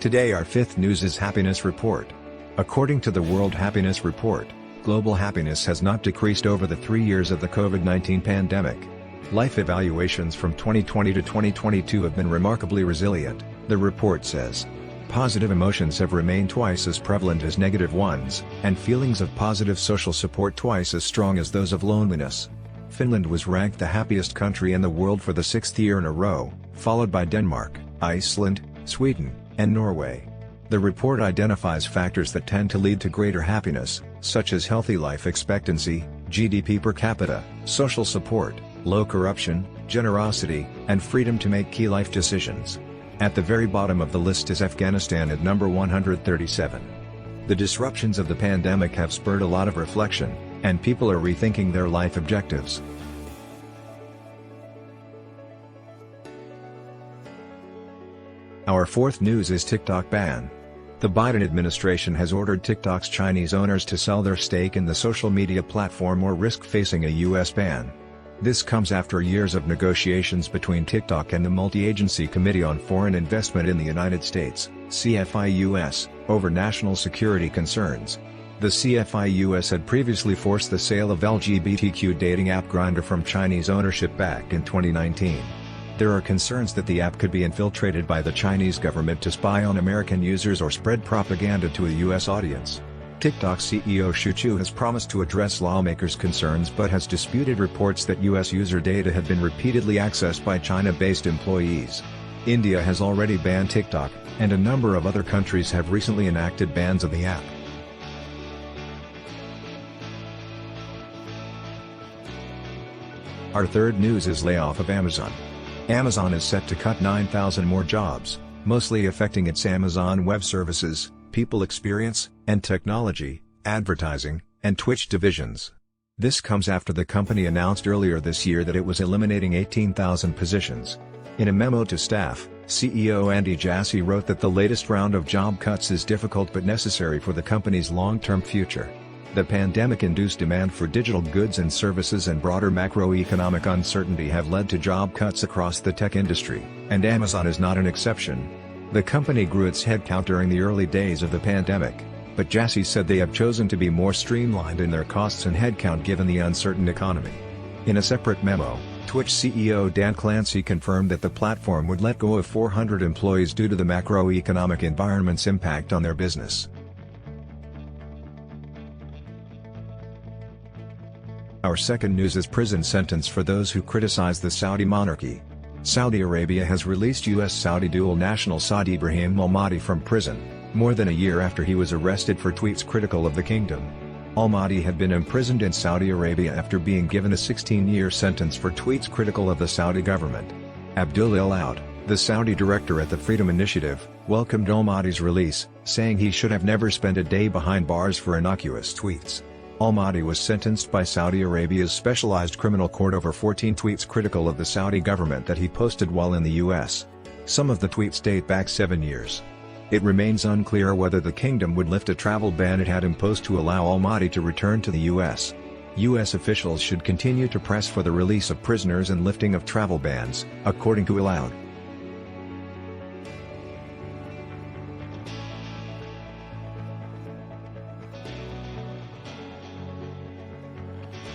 Today our fifth news is Happiness Report. According to the World Happiness Report, global happiness has not decreased over the 3 years of the COVID-19 pandemic. Life evaluations from 2020 to 2022 have been remarkably resilient, the report says. Positive emotions have remained twice as prevalent as negative ones, and feelings of positive social support twice as strong as those of loneliness. Finland was ranked the happiest country in the world for the 6th year in a row, followed by Denmark, Iceland, Sweden, and Norway. The report identifies factors that tend to lead to greater happiness, such as healthy life expectancy, GDP per capita, social support, low corruption, generosity, and freedom to make key life decisions. At the very bottom of the list is Afghanistan at number 137. The disruptions of the pandemic have spurred a lot of reflection, and people are rethinking their life objectives. Our fourth news is TikTok ban. The Biden administration has ordered TikTok's Chinese owners to sell their stake in the social media platform or risk facing a U.S. ban. This comes after years of negotiations between TikTok and the Multi-Agency Committee on Foreign Investment in the United States, CFIUS, over national security concerns. The CFIUS had previously forced the sale of LGBTQ dating app Grindr from Chinese ownership back in 2019. There are concerns that the app could be infiltrated by the Chinese government to spy on American users or spread propaganda to a U.S. audience. TikTok CEO Shou Chew has promised to address lawmakers' concerns but has disputed reports that U.S. user data had been repeatedly accessed by China-based employees. India has already banned TikTok, and a number of other countries have recently enacted bans of the app. Our third news is layoff of Amazon. Amazon is set to cut 9,000 more jobs, mostly affecting its Amazon Web Services, People Experience, and Technology, Advertising, and Twitch divisions. This comes after the company announced earlier this year that it was eliminating 18,000 positions. In a memo to staff, CEO Andy Jassy wrote that the latest round of job cuts is difficult but necessary for the company's long-term future. The pandemic-induced demand for digital goods and services and broader macroeconomic uncertainty have led to job cuts across the tech industry, and Amazon is not an exception. The company grew its headcount during the early days of the pandemic, but Jassy said they have chosen to be more streamlined in their costs and headcount given the uncertain economy. In a separate memo, Twitch CEO Dan Clancy confirmed that the platform would let go of 400 employees due to the macroeconomic environment's impact on their business. Our second news is prison sentence for those who criticize the Saudi monarchy. Saudi Arabia has released U.S.-Saudi dual national Saad Ibrahim Al-Mahdi from prison, more than a year after he was arrested for tweets critical of the kingdom. Al-Mahdi had been imprisoned in Saudi Arabia after being given a 16-year sentence for tweets critical of the Saudi government. Abdul Al-Aoud, the Saudi director at the Freedom Initiative, welcomed Al-Mahdi's release, saying he should have never spent a day behind bars for innocuous tweets. Al-Mahdi was sentenced by Saudi Arabia's specialized criminal court over 14 tweets critical of the Saudi government that he posted while in the U.S. Some of the tweets date back 7 years. It remains unclear whether the kingdom would lift a travel ban it had imposed to allow Al-Mahdi to return to the U.S. U.S. officials should continue to press for the release of prisoners and lifting of travel bans, according to Al-Aoud.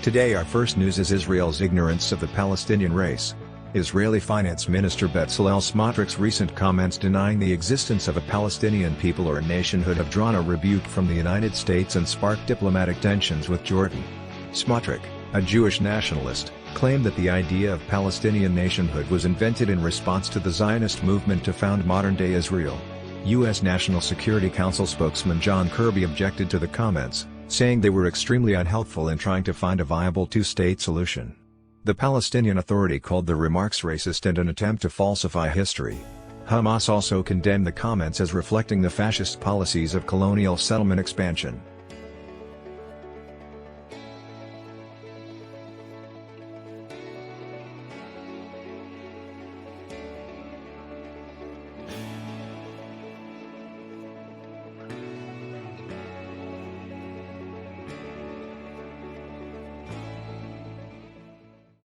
Today our first news is Israel's ignorance of the Palestinian race. Israeli Finance Minister Bezalel Smotrich recent comments denying the existence of a Palestinian people or a nationhood have drawn a rebuke from the United States and sparked diplomatic tensions with Jordan. Smotrich, a Jewish nationalist, claimed that the idea of Palestinian nationhood was invented in response to the Zionist movement to found modern-day Israel. U.S. National Security Council spokesman John Kirby objected to the comments, saying they were extremely unhelpful in trying to find a viable two-state solution. The Palestinian Authority called the remarks racist and an attempt to falsify history. Hamas also condemned the comments as reflecting the fascist policies of colonial settlement expansion.